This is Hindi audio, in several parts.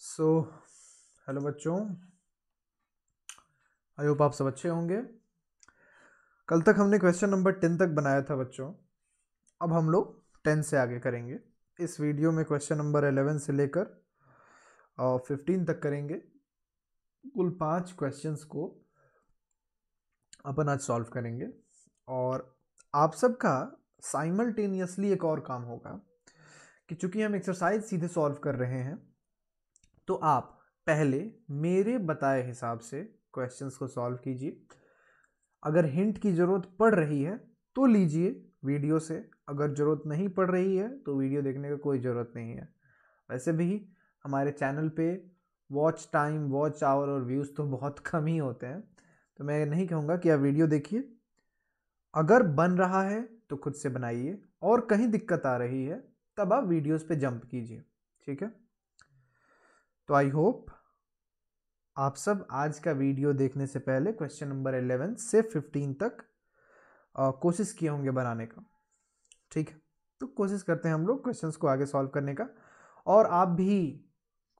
सो हेलो बच्चों, आई होप आप सब अच्छे होंगे। कल तक हमने क्वेश्चन नंबर 10 तक बनाया था बच्चों। अब हम लोग 10 से आगे करेंगे। इस वीडियो में क्वेश्चन नंबर 11 से लेकर 15 तक करेंगे। कुल 5 क्वेश्चंस को अपन आज सॉल्व करेंगे और आप सबका साइमल्टेनियसली एक और काम होगा कि चूंकि हम एक्सरसाइज सीधे सॉल्व कर रहे हैं तो आप पहले मेरे बताए हिसाब से क्वेश्चंस को सॉल्व कीजिए। अगर हिंट की ज़रूरत पड़ रही है तो लीजिए वीडियो से, अगर ज़रूरत नहीं पड़ रही है तो वीडियो देखने का कोई ज़रूरत नहीं है। वैसे भी हमारे चैनल पे वॉच टाइम, वॉच आवर और व्यूज़ तो बहुत कम ही होते हैं, तो मैं नहीं कहूँगा कि आप वीडियो देखिए। अगर बन रहा है तो खुद से बनाइए और कहीं दिक्कत आ रही है तब आप वीडियोस पे जंप कीजिए, ठीक है। तो आई होप आप सब आज का वीडियो देखने से पहले क्वेश्चन नंबर 11 से 15 तक कोशिश किए होंगे बनाने का, ठीक है। तो कोशिश करते हैं हम लोग क्वेश्चंस को आगे सॉल्व करने का, और आप भी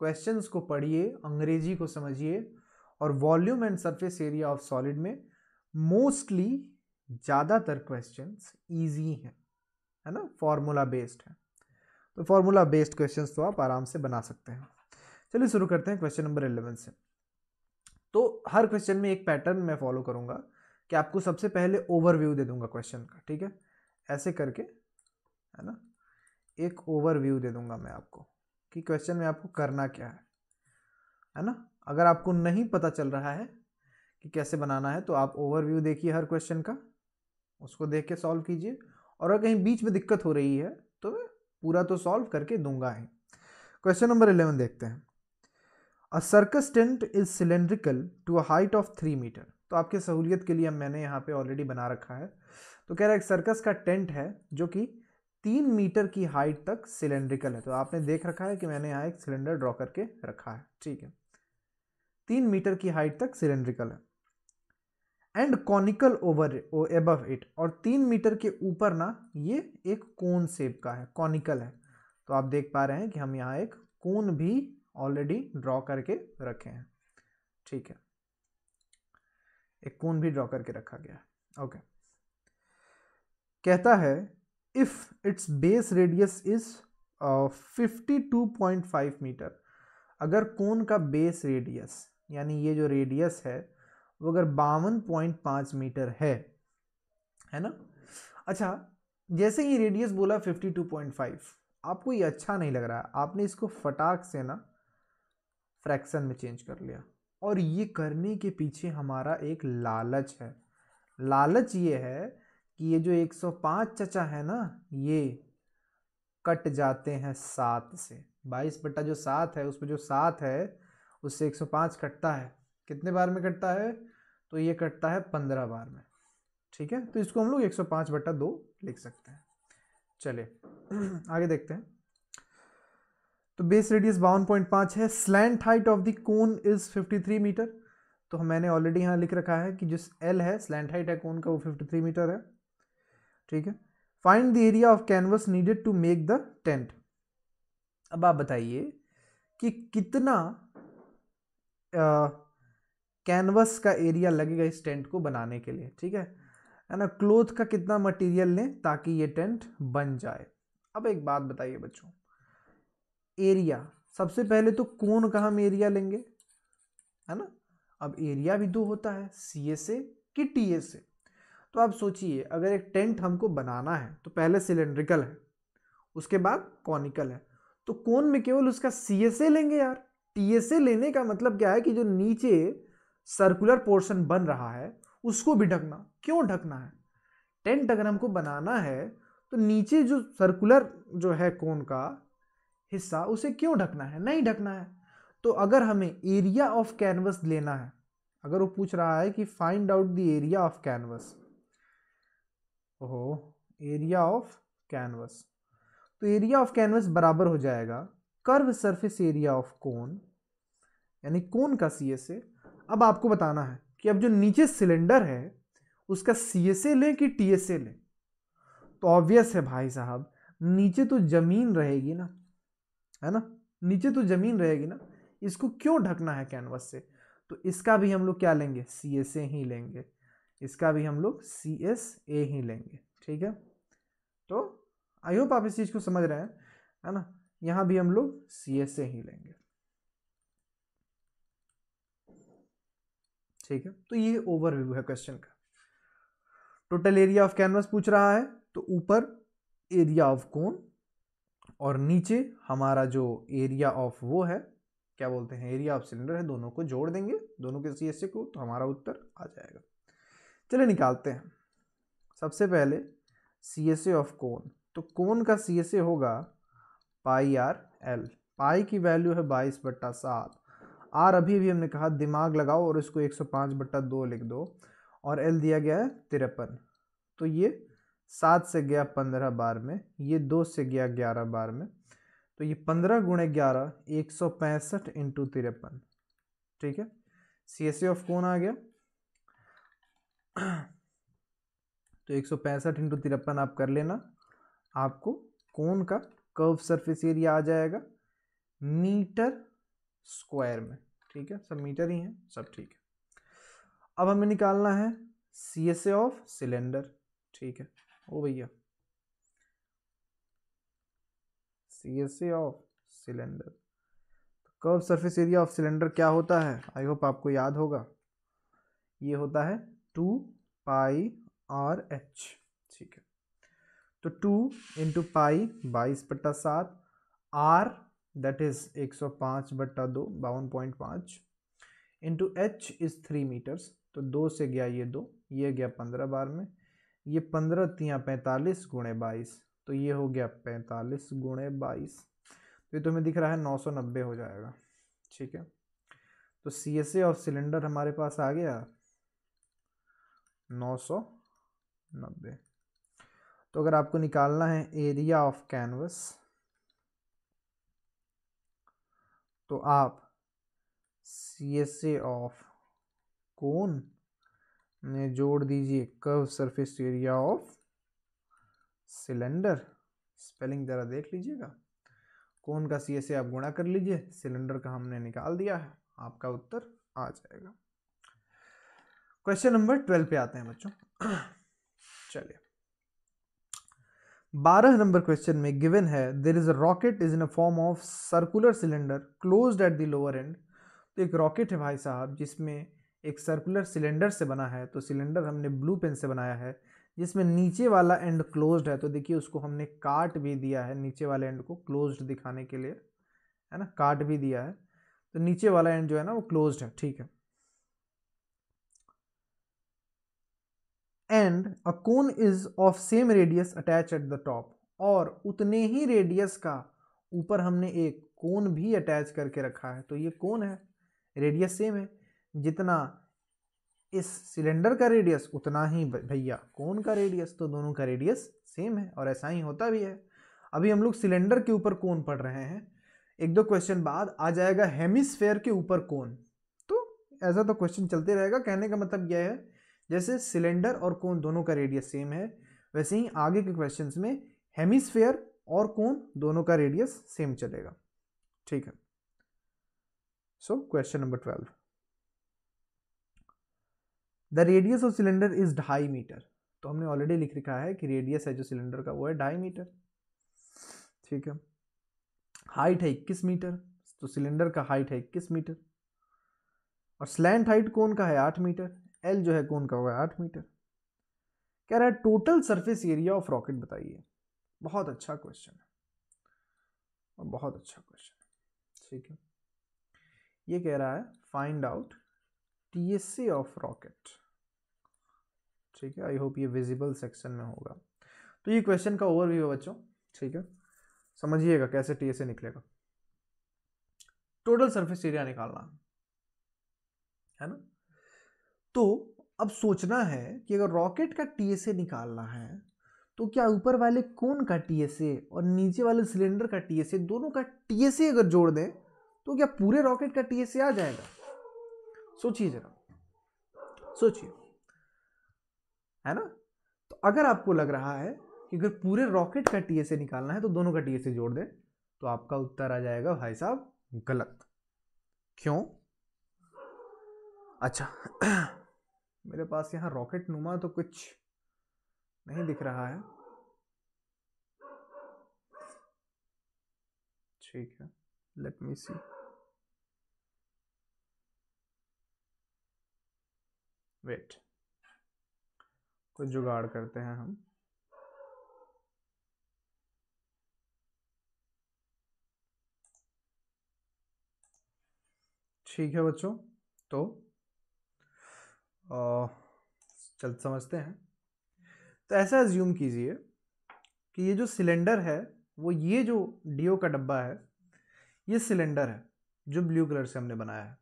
क्वेश्चंस को पढ़िए, अंग्रेजी को समझिए, और volume and surface area of solid में मोस्टली ज़्यादातर क्वेश्चंस इजी हैं, है ना, फॉर्मूला बेस्ड है। तो फॉर्मूला बेस्ड क्वेश्चंस तो आप आराम से बना सकते हैं। चलिए शुरू करते हैं क्वेश्चन नंबर 11 से। तो हर क्वेश्चन में एक पैटर्न मैं फॉलो करूंगा कि आपको सबसे पहले ओवरव्यू दे दूंगा क्वेश्चन का, ठीक है, ऐसे करके, है ना, एक ओवरव्यू दे दूंगा मैं आपको कि क्वेश्चन में आपको करना क्या है ना। अगर आपको नहीं पता चल रहा है कि कैसे बनाना है तो आप ओवरव्यू देखिए हर क्वेश्चन का, उसको देख के सॉल्व कीजिए, और अगर कहीं बीच में दिक्कत हो रही है तो मैं पूरा तो सॉल्व करके दूंगा ही। क्वेश्चन नंबर 11 देखते हैं। A circus tent is cylindrical to a height of 3 metre. तो आपके सहूलियत के लिए मैंने यहाँ पे ऑलरेडी बना रखा है। तो कह रहा है एक सर्कस का टेंट है जो कि 3 मीटर की हाइट तक सिलेंड्रिकल है। तो आपने देख रखा है कि मैंने यहाँ एक सिलेंडर ड्रॉ करके रखा है, ठीक है। 3 मीटर की हाइट तक सिलेंड्रिकल है and conical over above it, और 3 मीटर के ऊपर ना ये एक कोन शेप का है, कॉनिकल है। तो आप देख पा रहे हैं कि हम यहाँ एक कोन भी ऑलरेडी ड्रॉ करके रखे हैं, ठीक है, एक कोन भी ड्रॉ करके रखा गया है। ओके, कहता है if its base radius is 52.5 metre. अगर कोन का बेस रेडियस यानी ये जो रेडियस है वो अगर 52.5 मीटर है ना। अच्छा, जैसे ही रेडियस बोला 52.5, आपको ये अच्छा नहीं लग रहा है, आपने इसको फटाक से ना फ्रैक्शन में चेंज कर लिया, और ये करने के पीछे हमारा एक लालच है। लालच ये है कि ये जो 105 चचा है ना, ये कट जाते हैं 7 से। 22 बट्टा जो 7 है उसमें जो 7 है उससे 105 कटता है। कितने बार में कटता है? तो ये कटता है 15 बार में, ठीक है। तो इसको हम लोग 105/2 लिख सकते हैं। चलिए आगे देखते हैं। तो बेस रेडियस 52.5 है। Slant height of the cone is 53 metre. तो मैंने ऑलरेडी यहाँ लिख रखा है कि जो एल है, स्लैंट हाइट है कोन का, वो 53 मीटर है, ठीक है। Find the area of canvas needed to make the tent. अब आप बताइए कि कितना कैनवस का एरिया लगेगा इस टेंट को बनाने के लिए, ठीक है ना। क्लोथ का कितना मटेरियल लें ताकि ये टेंट बन जाए। अब एक बात बताइए बच्चों, एरिया, सबसे पहले तो कोन का हम एरिया लेंगे, है ना। अब एरिया भी दो होता है, सी ए से कि टी ए से। तो आप सोचिए अगर एक टेंट हमको बनाना है तो पहले सिलेंड्रिकल है, उसके बाद कॉनिकल है, तो कोन में केवल उसका सी ए से लेंगे यार। टी ए से लेने का मतलब क्या है कि जो नीचे सर्कुलर पोर्शन बन रहा है उसको भी ढकना। क्यों ढकना है? टेंट अगर हमको बनाना है तो नीचे जो सर्कुलर जो है कोन का हिस्सा, उसे क्यों ढकना है? नहीं ढकना है। तो अगर हमें एरिया ऑफ कैनवस लेना है, अगर वो पूछ रहा है कि find out the area of canvas, ओहो, एरिया ऑफ कैनवस, तो एरिया ऑफ कैनवस बराबर हो जाएगा curve surface area of cone, यानी कोन का सी एस ए। अब आपको बताना है कि अब जो नीचे सिलेंडर है उसका सी एस ए लें कि टी एस ए लें। तो ऑब्वियस है भाई साहब, नीचे तो जमीन रहेगी ना, है ना, नीचे तो जमीन रहेगी ना। इसको क्यों ढकना है कैनवस से, तो इसका भी हम लोग क्या लेंगे, CSA ही लेंगे, इसका भी हम लोग CSA ही लेंगे। ठीक है, तो आई होप आप इस चीज को समझ रहे हैं, है ना। यहां भी हम लोग CSA ही लेंगे। ठीक है, तो ये ओवरव्यू है क्वेश्चन का। टोटल एरिया ऑफ कैनवस पूछ रहा है, तो ऊपर एरिया ऑफ कोन और नीचे हमारा जो एरिया ऑफ वो है, क्या बोलते हैं, एरिया ऑफ सिलेंडर है, दोनों को जोड़ देंगे, दोनों के CSA को, तो हमारा उत्तर आ जाएगा। चलिए निकालते हैं। सबसे पहले CSA ऑफ कोन, तो कोन का CSA होगा πr/L। पाई की वैल्यू है 22/7, आर अभी भी हमने कहा दिमाग लगाओ और इसको 105/2 लिख दो, और एल दिया गया है 53, तो ये 7 से गया 15 बार में, ये 2 से गया 11 बार में, तो ये 15 × 11 165 × 53। ठीक है, CSA ऑफ कोन आ गया, तो 165 × 53 आप कर लेना, आपको कोन का कर्व सरफेस एरिया आ जाएगा मीटर स्क्वायर में। ठीक है, सब मीटर ही हैं, सब ठीक है। अब हमें निकालना है CSA ऑफ सिलेंडर। ठीक है, ओ भैया, CSA of cylinder, curve surface area of cylinder क्या होता है, आई होप आपको याद होगा, ये होता है 2πr/h। ठीक है, तो 2 × pi 22/7, r that is 105/2 52.5 into h is 3 metres, तो 2 से गया ये 2, ये गया 15 बार में, ये 15 × 45 × 22, तो ये हो गया 45 × 22, तो ये तुम्हें दिख रहा है 990 हो जाएगा। ठीक है, तो CSA ऑफ सिलेंडर हमारे पास आ गया 990। तो अगर आपको निकालना है एरिया ऑफ कैनवस, तो आप CSA ऑफ कोन में जोड़ दीजिए curve surface area of cylinder. Spelling जरा देख लीजिएगा, कोन का CSA आप गुणा कर लीजिए, सिलेंडर का हमने निकाल दिया है, आपका उत्तर आ जाएगा। क्वेश्चन नंबर 12 पे आते हैं बच्चों। चलिए, 12 नंबर क्वेश्चन में गिवन है there is a rocket is in a form of circular cylinder closed at the lower end. तो एक रॉकेट है भाई साहब जिसमें एक सर्कुलर सिलेंडर से बना है, तो सिलेंडर हमने ब्लू पेन से बनाया है, जिसमें नीचे वाला एंड क्लोज्ड है, तो देखिए उसको हमने काट भी दिया है, नीचे वाले एंड को क्लोज्ड दिखाने के लिए, है ना, काट भी दिया है, तो नीचे वाला एंड जो है ना वो क्लोज्ड है। ठीक है, and a cone is of same radius attach at the top, और उतने ही रेडियस का ऊपर हमने एक कोन भी अटैच करके रखा है, तो ये कोन है, रेडियस सेम है, जितना इस सिलेंडर का रेडियस उतना ही भैया कोन का रेडियस, तो दोनों का रेडियस सेम है, और ऐसा ही होता भी है। अभी हम लोग सिलेंडर के ऊपर कोन पढ़ रहे हैं, एक दो क्वेश्चन बाद आ जाएगा हेमिस्फेयर के ऊपर कोन, तो ऐसा तो क्वेश्चन चलते रहेगा। कहने का मतलब यह है जैसे सिलेंडर और कोन दोनों का रेडियस सेम है, वैसे ही आगे के क्वेश्चंस में हेमिस्फेयर और कोन दोनों का रेडियस सेम चलेगा। ठीक है, so question number 12, the radius of cylinder is 2.5 metre. तो हमने ऑलरेडी लिख रखा है कि रेडियस है जो सिलेंडर का वो है 2.5 मीटर। ठीक है, हाइट है 21 मीटर, तो सिलेंडर का हाइट है 21 मीटर, और स्लैंट हाइट कोन का है 8 मीटर, एल जो है कोन का होगा 8 मीटर। कह रहा है total surface area of rocket बताइए। बहुत अच्छा क्वेश्चन है और बहुत अच्छा क्वेश्चन है। ठीक है, ये कह रहा है find out TSA of rocket. ठीक है, आई होप ये विजिबल सेक्शन में होगा। तो ये क्वेश्चन का ओवरव्यू है बच्चों। ठीक है, समझिएगा कैसे TSA निकलेगा। टोटल सरफेस एरिया निकालना है ना, तो अब सोचना है कि अगर रॉकेट का TSA निकालना है तो क्या ऊपर वाले कोन का TSA और नीचे वाले सिलेंडर का TSA, दोनों का TSA अगर जोड़ दें तो क्या पूरे रॉकेट का TSA आ जाएगा? सोचिए जरा, सोचिए, है ना। तो अगर आपको लग रहा है कि अगर पूरे रॉकेट का TSA निकालना है तो दोनों का TSA जोड़ दें, तो आपका उत्तर आ जाएगा भाई साहब गलत। क्यों? अच्छा मेरे पास यहाँ रॉकेट नुमा तो कुछ नहीं दिख रहा है। ठीक है, लेट मी सी। वेट, कुछ जुगाड़ करते हैं हम। ठीक है बच्चों, तो चल समझते हैं। तो ऐसा एज्यूम कीजिए कि ये जो सिलेंडर है, वो ये जो डीओ का डब्बा है, ये सिलेंडर है जो ब्लू कलर से हमने बनाया है,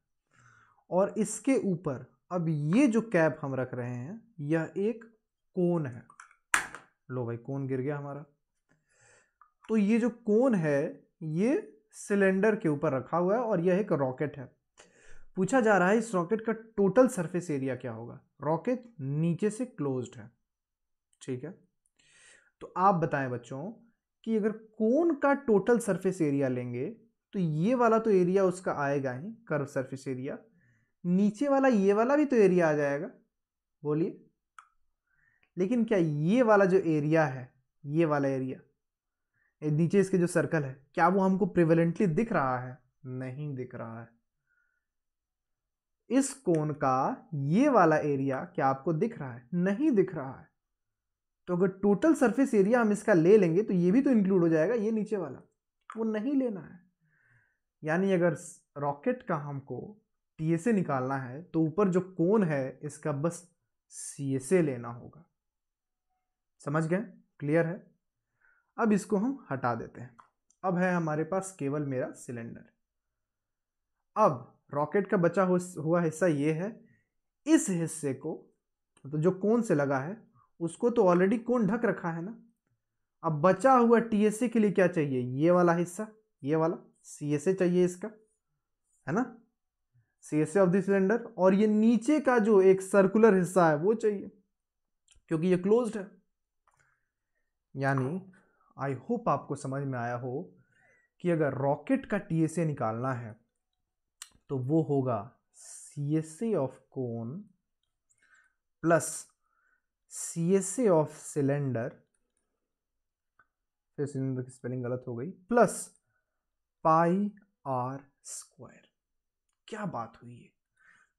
और इसके ऊपर अब ये जो कैप हम रख रहे हैं, यह एक कोन है। लो भाई, कोन गिर गया हमारा। तो ये जो कोन है, ये सिलेंडर के ऊपर रखा हुआ है, और यह एक रॉकेट है। पूछा जा रहा है इस रॉकेट का टोटल सरफेस एरिया क्या होगा। रॉकेट नीचे से क्लोज्ड है, ठीक है। तो आप बताएं बच्चों कि अगर कोन का टोटल सरफेस एरिया लेंगे तो ये वाला तो एरिया उसका आएगा ही, कर्व सरफेस एरिया। नीचे वाला ये वाला भी तो एरिया आ जाएगा, बोलिए। लेकिन क्या ये वाला जो एरिया है, ये वाला एरिया नीचे इसके जो सर्कल है, क्या वो हमको प्रिवेलेंटली दिख रहा है? नहीं दिख रहा है। इस कोन का ये वाला एरिया क्या आपको दिख रहा है? नहीं दिख रहा है। तो अगर टोटल सरफेस एरिया हम इसका ले लेंगे तो ये भी तो इंक्लूड हो जाएगा, ये नीचे वाला वो नहीं लेना है। यानी अगर रॉकेट का हमको टीएसए निकालना है तो ऊपर जो कोन है इसका बस सीएसए लेना होगा। समझ गए? क्लियर है? अब इसको हम हटा देते हैं। अब है हमारे पास केवल मेरा सिलेंडर। अब रॉकेट का बचा हुआ हिस्सा ये है। इस हिस्से को तो जो कोन से लगा है उसको तो ऑलरेडी कोन ढक रखा है ना। अब बचा हुआ टीएसए के लिए क्या चाहिए? ये वाला हिस्सा, ये वाला सीएसए चाहिए इसका, है ना, सीएसए ऑफ द सिलेंडर। और ये नीचे का जो एक सर्कुलर हिस्सा है वो चाहिए, क्योंकि ये क्लोज्ड है। यानी आई होप आपको समझ में आया हो कि अगर रॉकेट का टीएसए निकालना है तो वो होगा CSA of cone plus CSA of cylinder, फिर सिलेंडर की स्पेलिंग गलत हो गई, प्लस पाई आर स्क्वायर। क्या बात हुई है?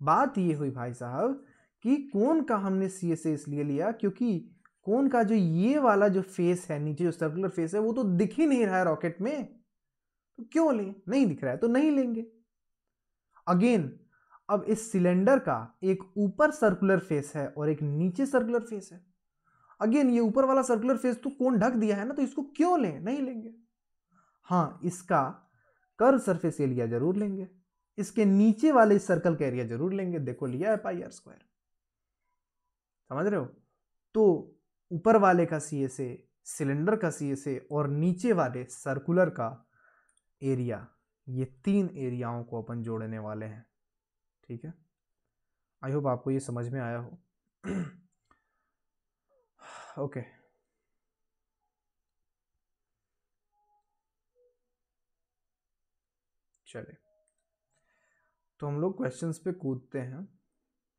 बात ये हुई भाई साहब कि कोन का हमने सीएसए इसलिए लिया क्योंकि कोन का जो ये वाला जो फेस है, नीचे जो सर्कुलर फेस है, वो तो दिख ही नहीं रहा है रॉकेट में, तो क्यों लें? नहीं दिख रहा है तो नहीं लेंगे। अगेन, अब इस सिलेंडर का एक ऊपर सर्कुलर फेस है और एक नीचे सर्कुलर फेस है। अगेन ये ऊपर वाला सर्कुलर फेस तो कोन ढक दिया है ना, तो इसको क्यों लें? नहीं लेंगे। हाँ, इसका कर्व सरफेस एरिया जरूर लेंगे, इसके नीचे वाले सर्कल का एरिया जरूर लेंगे। देखो लिया है पाई आर स्क्वायर, समझ रहे हो? तो ऊपर वाले का सीएसए, सिलेंडर का सीएसए और नीचे वाले सर्कुलर का एरिया, ये तीन एरियाओं को अपन जोड़ने वाले हैं। ठीक है, आई होप आपको ये समझ में आया हो। ओके चलिए, तो हम लोग क्वेश्चंस पे कूदते हैं।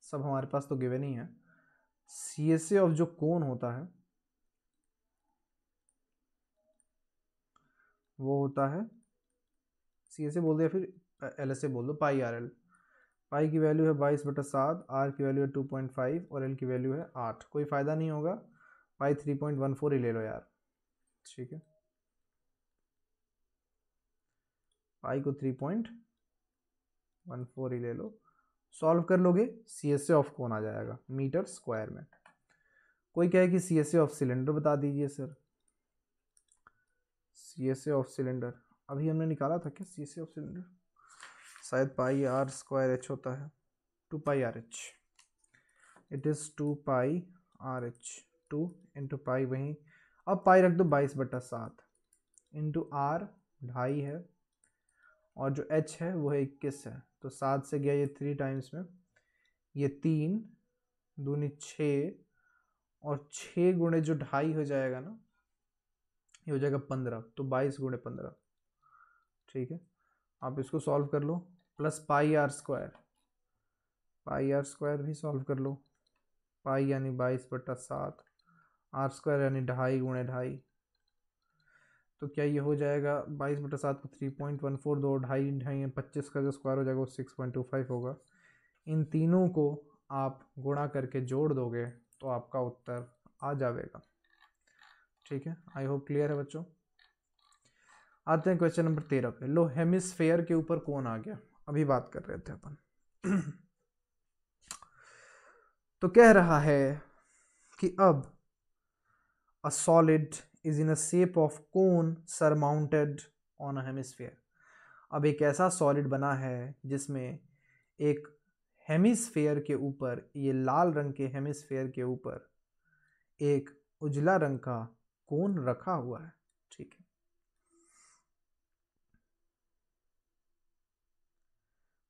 सब हमारे पास तो गिवन ही है। सीएसए ऑफ जो कोन होता है वो होता है, सीएसए बोल दिया फिर एलएसए बोल दो, पाई आर एल। पाई की वैल्यू है 22/7, आर की वैल्यू है 2.5 और एल की वैल्यू है 8। कोई फ़ायदा नहीं होगा, पाई 3.14 ही ले लो यार। ठीक है, पाई को 3.14 ही ले लो। सॉल्व कर लोगे, सीएसए ऑफ कौन आ जाएगा मीटर स्क्वायर में। कोई कहे कि सीएसए ऑफ सिलेंडर बता दीजिए सर। सीएसए ऑफ सिलेंडर अभी हमने निकाला था क्या? सीएसए ऑफ सिलेंडर शायद पाई आर स्क्वायर एच होता है, 2 pi R H. It is 2 pi R H, 2 into pi वहीं, अब पाई रख दो 22/7 इंटू आर 2.5 है, और जो एच है वो है 21 है, तो 7 से गया ये 3 टाइम्स में, ये 3 दूनी 6, और 6 गुणे जो 2.5 हो जाएगा ना, ये हो जाएगा 15, तो 22 गुणे 15। ठीक है, आप इसको सॉल्व कर लो, plus pi R square, pi R square भी सॉल्व कर लो। पाई यानी 22/7, आर स्क्वायर यानी 2.5 गुणे 2.5, तो क्या ये हो जाएगा 22/7 को 3.14 दो, 2.5 2.5 25 का जो स्क्वायर हो जाएगा वो 6.25 होगा। इन तीनों को आप गुणा करके जोड़ दोगे तो आपका उत्तर आ जाएगा। ठीक है, आई होप क्लियर है बच्चों। आते हैं क्वेश्चन नंबर 13 पे। लो, हेमिस्फेयर के ऊपर कौन आ गया, अभी बात कर रहे थे अपन। तो कह रहा है कि अब a solid is in a shape of cone surmounted on a hemisphere। अब एक ऐसा सॉलिड बना है जिसमें एक हेमिस्फेयर के ऊपर, ये लाल रंग के हेमिस्फेयर के ऊपर एक उजला रंग का कोन रखा हुआ है। ठीक है,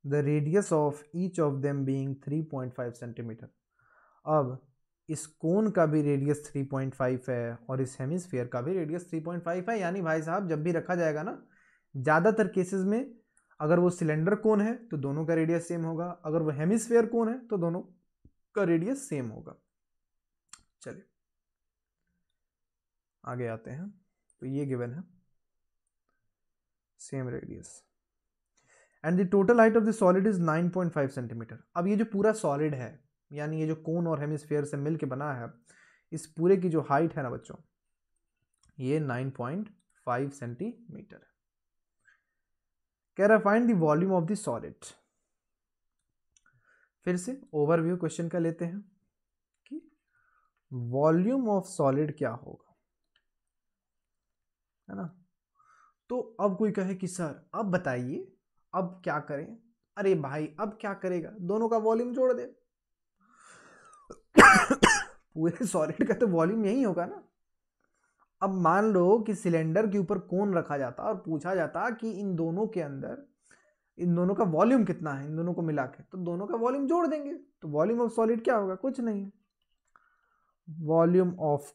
the radius of each of them being 3.5 centimetre. अब इस कोन का भी रेडियस 3.5 है और इस हेमिस्फीयर का भी रेडियस 3.5 है। यानी भाई साहब जब भी रखा जाएगा ना, ज़्यादातर केसेस में अगर वो सिलेंडर कोन है तो दोनों का रेडियस सेम होगा, अगर वो हेमिस्फीयर कोन है तो दोनों का रेडियस सेम होगा। चलिए आगे आते हैं। तो ये गिवन है same radius and the total height of the solid is 9.5 centimetre. अब ये जो पूरा सॉलिड है, यानी ये जो कोन और हेमिस्फीयर से मिलके बना है, इस पूरे की जो हाइट है ना बच्चों, ये 9.5 सेंटीमीटर है। कह रहा find the volume of the solid. फिर से ओवरव्यू क्वेश्चन का लेते हैं कि वॉल्यूम ऑफ सॉलिड क्या होगा, है ना। तो अब कोई कहे कि सर अब बताइए अब क्या करें। अरे भाई अब क्या करेगा, दोनों का वॉल्यूम जोड़ दे। पूरे सॉलिड का तो वॉल्यूम यही होगा ना। अब मान लो कि सिलेंडर के ऊपर कोन रखा जाता और पूछा जाता कि इन दोनों के अंदर इन दोनों का वॉल्यूम कितना है, इन दोनों को मिला के, तो दोनों का वॉल्यूम जोड़ देंगे। तो वॉल्यूम ऑफ सॉलिड क्या होगा, कुछ नहीं, volume of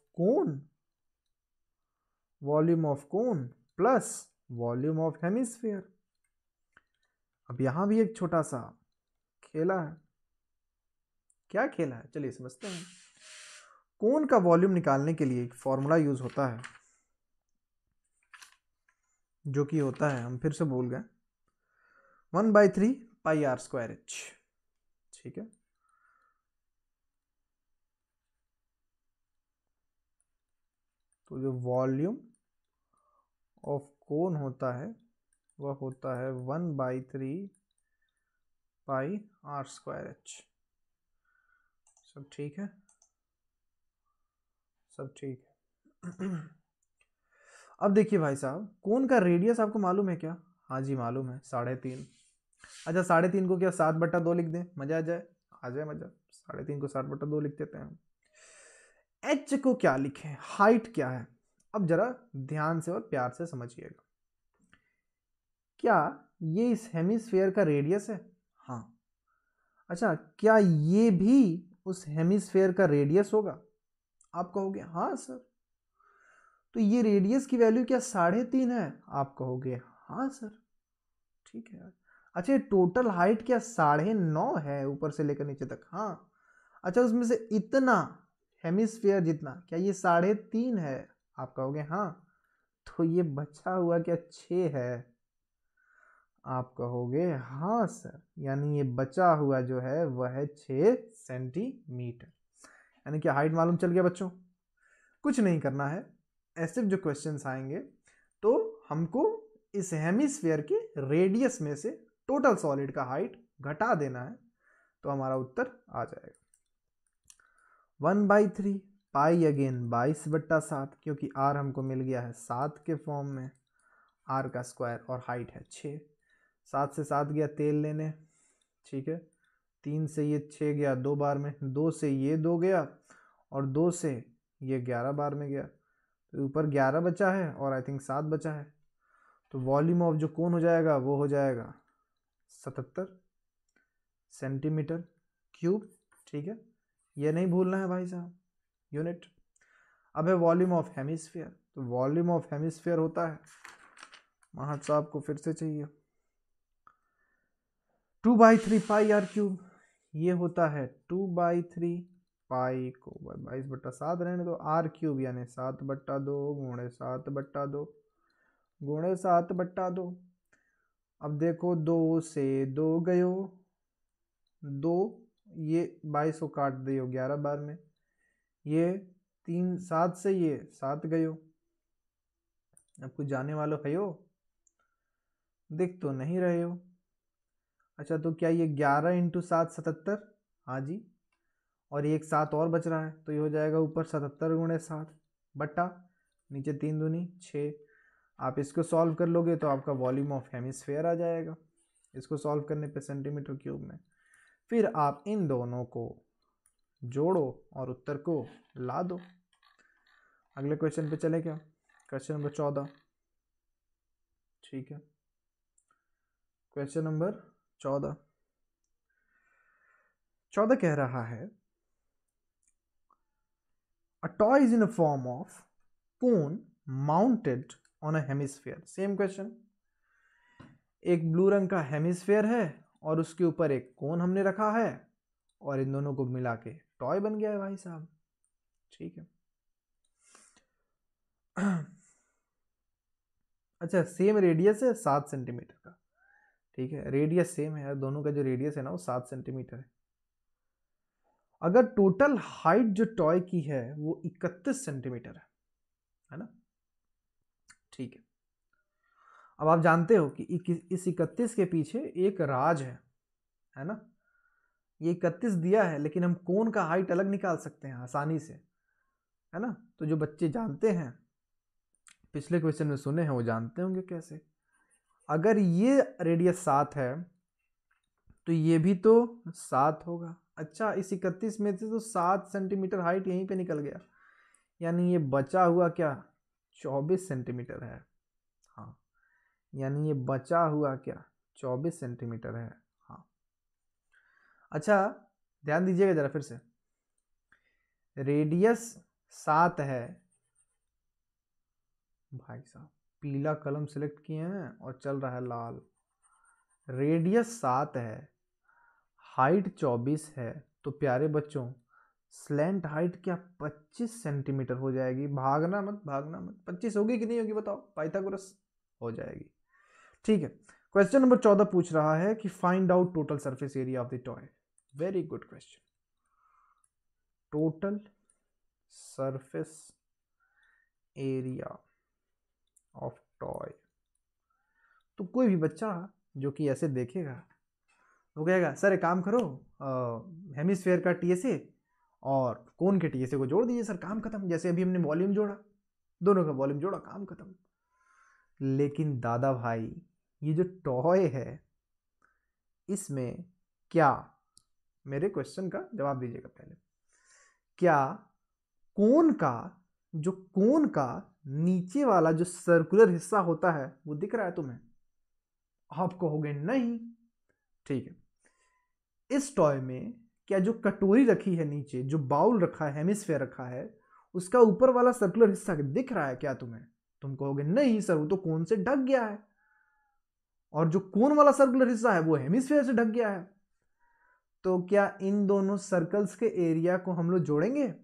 cone plus volume of hemisphere. अब यहां भी एक छोटा सा खेला है। क्या खेला है, चलिए समझते हैं। कोन का वॉल्यूम निकालने के लिए एक फॉर्मूला यूज होता है, जो कि होता है, हम फिर से भूल गए, 1/3 पाई आर स्क्वायर एच। ठीक है, तो जो वॉल्यूम ऑफ कोन होता है वह होता है 1/3 पाई आर स्क्वायर एच। सब ठीक है, सब ठीक है। अब देखिए भाई साहब, कोन का रेडियस आपको मालूम है क्या? हाँ जी मालूम है, 3.5। अच्छा 3.5 को क्या 7/2 लिख दें, मजा आ जाए मजा। 3.5 को 7/2 लिख देते हैं। एच को क्या लिखें, हाइट क्या है? अब जरा ध्यान से और प्यार से समझिएगा। क्या ये इस हेमिस्फीयर का रेडियस है? हाँ। अच्छा क्या ये भी उस हेमिस्फीयर का रेडियस होगा? आप कहोगे हाँ सर। तो ये रेडियस की वैल्यू क्या 3.5 है? आप कहोगे हाँ सर। ठीक है। अच्छा टोटल हाइट क्या 9.5 है ऊपर से लेकर नीचे तक? हाँ। अच्छा उसमें से इतना हेमिस्फीयर जितना, क्या ये 3.5 है? आप कहोगे हाँ। तो ये बचा हुआ क्या 6 है? आप कहोगे हाँ सर। यानी ये बचा हुआ जो है वह है 6 सेंटीमीटर। यानी कि हाइट मालूम चल गया बच्चों। कुछ नहीं करना है, ऐसे जो क्वेश्चंस आएंगे तो हमको इस हेमिस्फीयर के रेडियस में से टोटल सॉलिड का हाइट घटा देना है, तो हमारा उत्तर आ जाएगा 1/3 पाई अगेन 22/7, क्योंकि आर हमको मिल गया है 7 के फॉर्म में, आर का स्क्वायर और हाइट है 6। 7 से 7 गया तेल लेने, ठीक है। 3 से ये 6 गया 2 बार में, 2 से ये 2 गया और 2 से ये 11 बार में गया, तो ऊपर 11 बचा है और आई थिंक 7 बचा है। तो वॉल्यूम ऑफ जो कोन हो जाएगा वो हो जाएगा 77 सेंटीमीटर क्यूब। ठीक है, ये नहीं भूलना है भाई साहब, यूनिट। अब है वॉल्यूम ऑफ हेमिस्फीयर। तो वॉल्यूम ऑफ हेमिस्फीयर होता है, महत साहब को फिर से चाहिए, 2/3 पाई आर क्यूब, ये होता है 2/3 पाई को 22/7 रहने दो, आर क्यूब यानी 7/2 गुणे 7/2 गुणे 7/2। अब देखो 2 से 2 गयो, 2 ये 22 को काट दियो 11 बार में, ये 3 7 से ये 7 गयो। अब कुछ जाने वालों है हो, दिख तो नहीं रहे हो। अच्छा तो क्या ये 11 × 7 77? हाँ जी, और एक 7 और बच रहा है तो ये हो जाएगा ऊपर 77 गुणे 7 बट्टा नीचे 3 दूनी 6। आप इसको सॉल्व कर लोगे तो आपका वॉल्यूम ऑफ हेमिस्फेयर आ जाएगा, इसको सॉल्व करने पे सेंटीमीटर क्यूब में। फिर आप इन दोनों को जोड़ो और उत्तर को ला दो। अगले क्वेश्चन पे चले क्या? Question number 14। ठीक है, क्वेश्चन नंबर 14 कह रहा है a toy is in a form of cone mounted on a hemisphere। Same question, एक ब्लू रंग का हेमिस्फेयर है और उसके ऊपर एक कोन हमने रखा है और इन दोनों को मिला के टॉय बन गया है भाई साहब। ठीक है, अच्छा सेम रेडियस है 7 सेंटीमीटर का। ठीक है, रेडियस सेम है, दोनों का जो रेडियस है ना वो 7 सेंटीमीटर है। अगर टोटल हाइट जो टॉय की है वो 31 सेंटीमीटर है ना? ठीक है, अब आप जानते हो कि इस 31 के पीछे एक राज है ना? ये 31 दिया है लेकिन हम कोन का हाइट अलग निकाल सकते हैं आसानी से, है ना? तो जो बच्चे जानते हैं, पिछले क्वेश्चन में सुने हैं, वो जानते होंगे कैसे। अगर ये रेडियस 7 है तो ये भी तो 7 होगा। अच्छा, इस 31 में से तो 7 सेंटीमीटर हाइट यहीं पे निकल गया, यानी ये बचा हुआ क्या 24 सेंटीमीटर है। हाँ, यानी ये बचा हुआ क्या 24 सेंटीमीटर है। हाँ, अच्छा ध्यान दीजिएगा जरा फिर से, रेडियस 7 है भाई साहब, पीला कलम सिलेक्ट किए हैं और चल रहा है लाल। रेडियस 7 है, हाइट 24 है, तो प्यारे बच्चों स्लैंट हाइट क्या 25 सेंटीमीटर हो जाएगी। भागना मत 25 होगी कि नहीं होगी बताओ, पाइथागोरस हो जाएगी। ठीक है, क्वेश्चन नंबर 14 पूछ रहा है कि find out total surface area of the toy. Very good question, total surface area of toy. तो कोई भी बच्चा जो कि ऐसे देखेगा वो कहेगा सर एक काम करो, हेमिस्फेयर का टीएसए और कोन के टीएसए को जोड़ दीजिए सर, काम खत्म। जैसे अभी हमने वॉल्यूम जोड़ा, दोनों का वॉल्यूम जोड़ा, काम खत्म। लेकिन दादा भाई ये जो टॉय है इसमें क्या, मेरे क्वेश्चन का जवाब दीजिएगा पहले, क्या कोन का नीचे वाला जो सर्कुलर हिस्सा होता है वो दिख रहा है तुम्हें? आप कहोगे नहीं। ठीक है, इस टॉय में क्या जो कटोरी रखी है नीचे, जो बाउल रखा है, हेमिस्फेयर रखा है, उसका ऊपर वाला सर्कुलर हिस्सा दिख रहा है क्या तुम्हें? तुम कहोगे नहीं सर वो तो कोन से ढक गया है, और जो कोन वाला सर्कुलर हिस्सा है वो हेमिस्फेयर से ढक गया है। तो क्या इन दोनों सर्कल्स के एरिया को हम लोग जोड़ेंगे?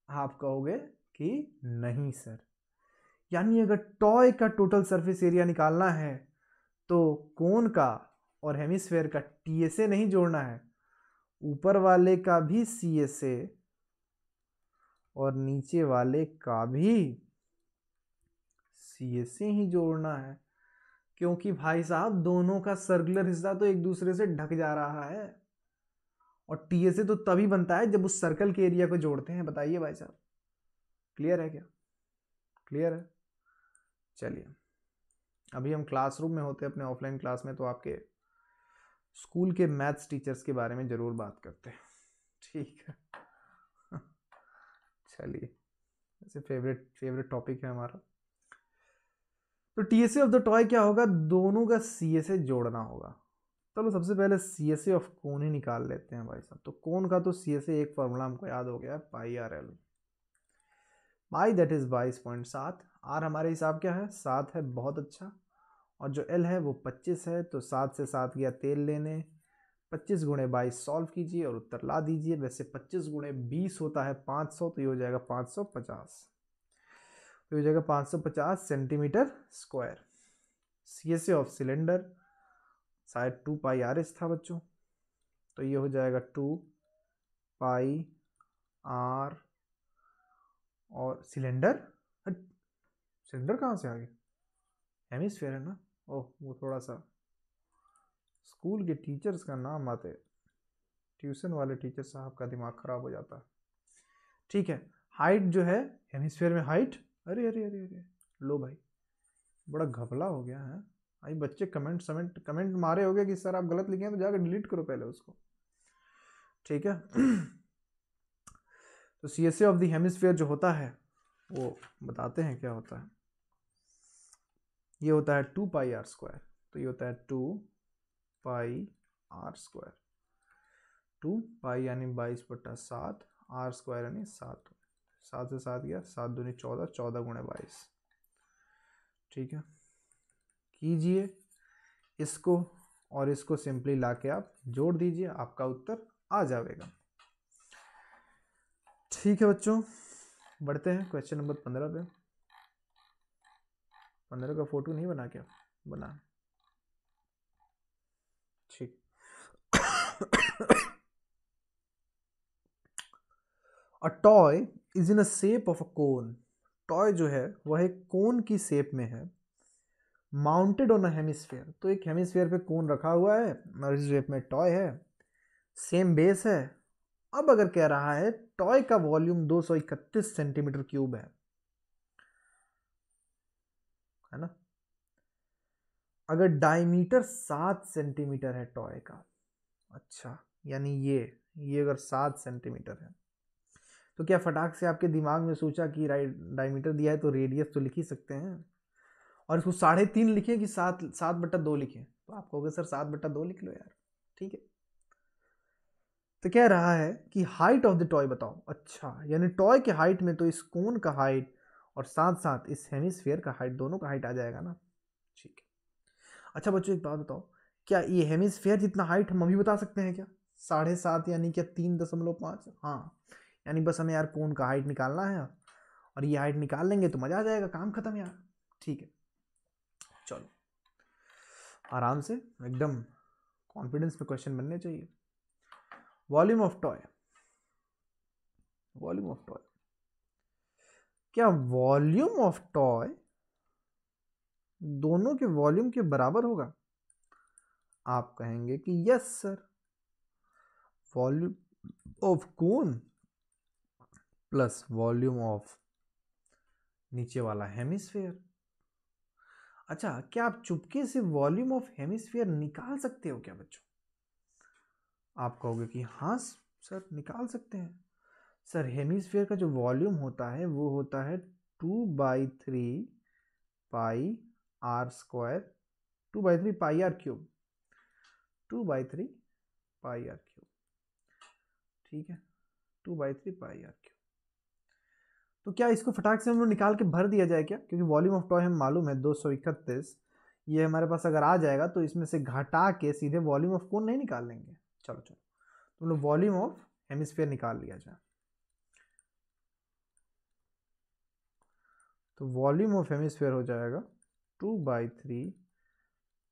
आप कहोगे कि नहीं सर। यानी अगर टॉय का टोटल सरफेस एरिया निकालना है तो कोन का और हेमिस्फेयर का टीएसए नहीं जोड़ना है, ऊपर वाले का भी सीएसए और नीचे वाले का भी सीएसए ही जोड़ना है, क्योंकि भाई साहब दोनों का सर्कुलर हिस्सा तो एक दूसरे से ढक जा रहा है, और टीएसए तो तभी बनता है जब उस सर्कल के एरिया को जोड़ते हैं। बताइए भाई साहब, क्लियर है क्या? क्लियर है। चलिए, अभी हम क्लासरूम में होते अपने ऑफलाइन क्लास में तो आपके स्कूल के मैथ्स टीचर्स के बारे में जरूर बात करते हैं। ठीक है, चलिए, ऐसे फेवरेट टॉपिक है हमारा। तो टीएसए ऑफ द टॉय क्या होगा? दोनों का सीएसए जोड़ना होगा। चलो सबसे पहले सीएसए ऑफ कोन ही निकाल लेते हैं भाई साहब। तो कोन का तो सीएसए एक फॉर्मूला हमको याद हो गया, pi R L. Pi that is 22.7। R हमारे हिसाब क्या है? 7 है, बहुत अच्छा। और जो एल है वो 25 है, तो 7 से 7 गया तेल लेने। 25 गुणे 22 सॉल्व कीजिए और उत्तर ला दीजिए। वैसे 25 गुणे 20 होता है 500, तो ये हो जाएगा 550, तो हो जाएगा 550 centimetre square. CSA of cylinder शायद 2 पाई आर एस था बच्चों, तो ये हो जाएगा 2 पाई आर, और सिलेंडर, सिलेंडर कहाँ से आ गया, हेमिस्फेयर है ना। ओह, वो थोड़ा सा स्कूल के टीचर्स का नाम आते, ट्यूशन वाले टीचर साहब का दिमाग खराब हो जाता है। ठीक है, हाइट जो है हेमिस्फेयर में हाइट, अरे अरे अरे अरे लो भाई, बड़ा घपला हो गया है। भाई बच्चे कमेंट मारे हो गए कि सर आप गलत लिखे हैं, तो जाकर डिलीट करो पहले उसको। ठीक है तो CSA ऑफ द हेमिस्फेयर जो होता है वो बताते हैं क्या होता है। ये होता है 2 पाई आर स्क्वायर, तो ये होता है 2 पाई आर स्क्वायर। 2 पाई यानी 22/7, आर स्क्वायर यानी 7, 7 से 7 गया, 7 दूनी 14, 14 गुणे 22। ठीक है, कीजिए इसको और इसको सिंपली लाके आप जोड़ दीजिए, आपका उत्तर आ जाएगा। ठीक है बच्चों, बढ़ते हैं क्वेश्चन नंबर 15 पे। 15 का फोटो नहीं बना क्या, बना, ठीक। A toy is in a shape of a cone, toy जो है वह एक कोन की शेप में है, माउंटेड ऑन अ हेमिस्फेयर, तो एक हेमिस्फेयर पे कोन रखा हुआ है और इस शेप में टॉय है, सेम बेस है। अब अगर कह रहा है टॉय का वॉल्यूम 231 सेंटीमीटर क्यूब है ना। अगर डायमीटर 7 सेंटीमीटर है टॉय का, अच्छा यानी ये अगर 7 सेंटीमीटर है, तो क्या फटाक से आपके दिमाग में सोचा कि डायमीटर दिया है तो रेडियस तो लिख ही सकते हैं, और इसको 3.5 लिखें कि 7/2 लिखें, तो आप कहोगे सर 7/2 लिख लो यार। ठीक है, तो कह रहा है कि हाइट ऑफ द टॉय बताओ। अच्छा, यानी टॉय के हाइट में तो इस कोन का हाइट और साथ साथ इस हेमिस्फीयर का हाइट, दोनों का हाइट आ जाएगा ना। ठीक है, अच्छा बच्चों एक बात बताओ, क्या ये हेमिस्फीयर जितना हाइट हम अभी बता सकते हैं क्या, 7.5 यानी क्या 3.5? हाँ, यानी बस हमें यार कोन का हाइट निकालना है और ये हाइट निकाल लेंगे तो मजा आ जाएगा, काम खत्म यार। ठीक है, चलो आराम से एकदम कॉन्फिडेंस में क्वेश्चन बनने चाहिए। Volume of toy, volume of toy, क्या वॉल्यूम ऑफ टॉय दोनों के वॉल्यूम के बराबर होगा? आप कहेंगे कि yes sir, volume of cone plus volume of नीचे वाला हेमिस्फीयर। अच्छा, क्या आप चुपके से वॉल्यूम ऑफ हेमिस्फीयर निकाल सकते हो क्या बच्चों? आप कहोगे कि हाँ सर निकाल सकते हैं। सर हेमिस्फीयर का जो वॉल्यूम होता है वो होता है 2/3 pi R square, 2/3 pi R cube, 2/3 pi R cube. ठीक है, 2/3 पाई आर क्यूब। तो क्या इसको फटाक से हम लोग निकाल के भर दिया जाए क्या, क्योंकि वॉल्यूम ऑफ टॉय हमें मालूम है 231, ये हमारे पास अगर आ जाएगा तो इसमें से घटा के सीधे वॉल्यूम ऑफ कोन नहीं निकाल लेंगे। चलो चलो, तो हम लोग वॉल्यूम ऑफ हेमिस्फीयर निकाल लिया जाए। तो वॉल्यूम ऑफ हेमिस्फीयर हो जाएगा 2/3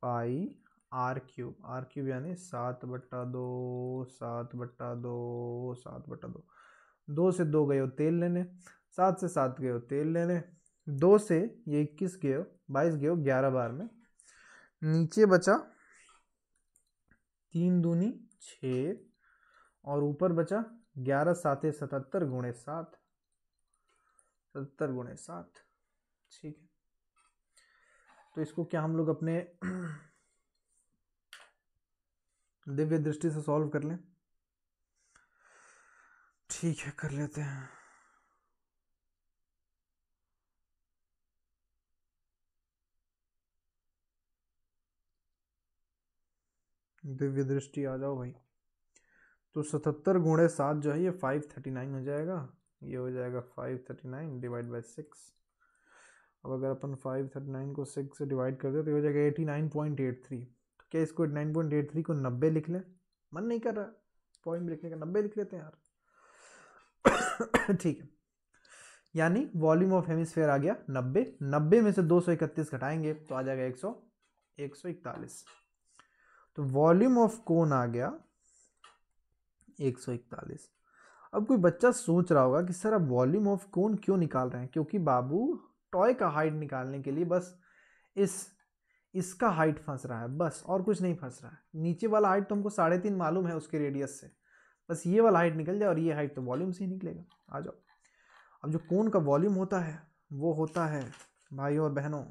पाई आर क्यूब यानी 7/2, 7/2, 7/2। 2 से 2 गए हो तेल लेने, 7 से 7 गए हो तेल लेने, 2 से ये 21 गए हो, 22 गए हो 11 बार में, नीचे बचा 3 दूनी 6 और ऊपर बचा 11 7 77 गुणे 7, 77 गुणे 7। ठीक है, तो इसको क्या हम लोग अपने दिव्य दृष्टि से सॉल्व कर लें? ठीक है, कर लेते हैं। दिव्य दृष्टि आ जाओ भाई। तो 77 गुणे 7 जो है ये 539 हो जाएगा, ये हो जाएगा 539 डिवाइड बाई 6, अब अगर अपन 539 को 6 से डिवाइड कर दे तो हो जाएगा 89.83। तो क्या इसको 89.83 को 90 लिख लें? मन नहीं कर रहा पॉइंट लिखने का, 90 लिख लेते हैं यार। ठीक है, यानी वॉल्यूम ऑफ हेमिस्फेयर आ गया 90। 90 में से 231 घटाएंगे तो आ जाएगा 141। तो वॉल्यूम ऑफ कोन आ गया 141। अब कोई बच्चा सोच रहा होगा कि सर अब वॉल्यूम ऑफ कोन क्यों निकाल रहे हैं? क्योंकि बाबू टॉय का हाइट निकालने के लिए बस इसका हाइट फंस रहा है, बस और कुछ नहीं फंस रहा है। नीचे वाला हाइट तो हमको 3.5 मालूम है उसके रेडियस से, बस ये वाला हाइट निकल जाए और ये हाइट तो वॉल्यूम से ही निकलेगा। आ जाओ। अब जो कोन का वॉल्यूम होता है वो होता है भाइयों और बहनों,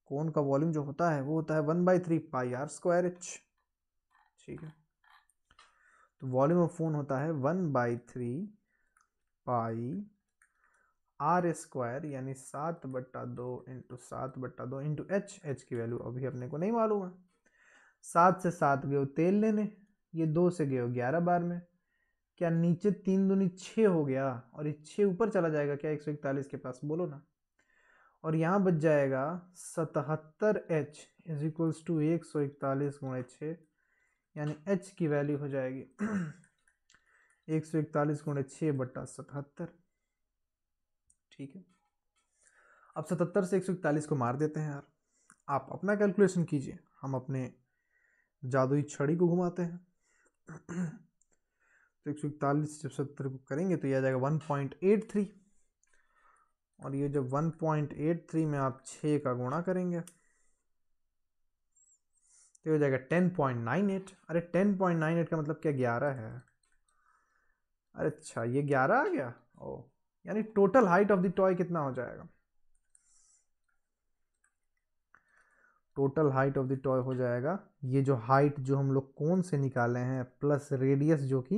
कोन का वॉल्यूम जो होता है वो होता है 1/3 पाई आर स्क्वायर एच। ठीक है, तो वॉल्यूम ऑफ कोन होता है 1/3 पाई आर स्क्वायर, यानी 7/2 इंटू 7/2 इंटू एच। एच की वैल्यू अभी अपने को नहीं मालूम है। 7 से 7 गए तेल लेने, ये 2 से गए 11 बार में। क्या नीचे 3 दूनी 6 हो गया और ये 6 ऊपर चला जाएगा क्या 141 के पास? बोलो ना। और यहाँ बच जाएगा 77H इज इक्वल्स टू 141 गुणे 6, यानी H की वैल्यू हो जाएगी 141 गुणे 6/77। ठीक है, अब 77 से 141 को मार देते हैं यार। आप अपना कैलकुलेशन कीजिए, हम अपने जादुई छड़ी को घुमाते हैं। तो 141 जब 70 को करेंगे तो यह आ जाएगा 1.83, और ये जब 1.83 में आप 6 का गुणा करेंगे तो हो जाएगा 10.98। अरे 10.98 का मतलब क्या 11 है? अरे अच्छा, ये 11 आ गया। ओ, यानी total height of the toy कितना हो जाएगा? Total height of the toy हो जाएगा ये जो हाइट जो हम लोग कोन से निकाले हैं प्लस रेडियस जो कि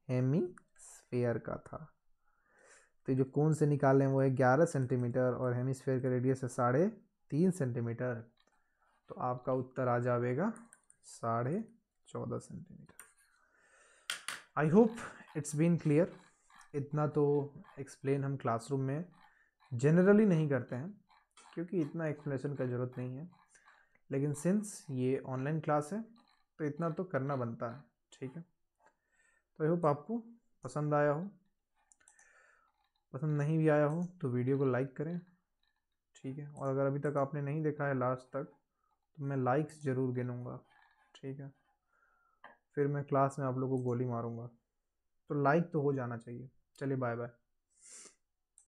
हेमीस्फेयर का था। तो जो कोन से निकाले हैं वो है 11 सेंटीमीटर और हेमीस्फेयर का रेडियस है 3.5 सेंटीमीटर। तो आपका उत्तर आ जाएगा 14.5 centimetre. I hope it's been clear. इतना तो एक्सप्लेन हम क्लासरूम में जनरली नहीं करते हैं क्योंकि इतना एक्सप्लेनेशन का ज़रूरत नहीं है, लेकिन सिंस ये ऑनलाइन क्लास है तो इतना तो करना बनता है। ठीक है, तो आई होप आपको पसंद आया हो। पसंद नहीं भी आया हो तो वीडियो को लाइक करें। ठीक है, और अगर अभी तक आपने नहीं देखा है लास्ट तक तो मैं लाइक्स ज़रूर गिनूँगा। ठीक है, फिर मैं क्लास में आप लोगों को गोली मारूंगा, तो लाइक तो हो जाना चाहिए। चलिए बाय बाय।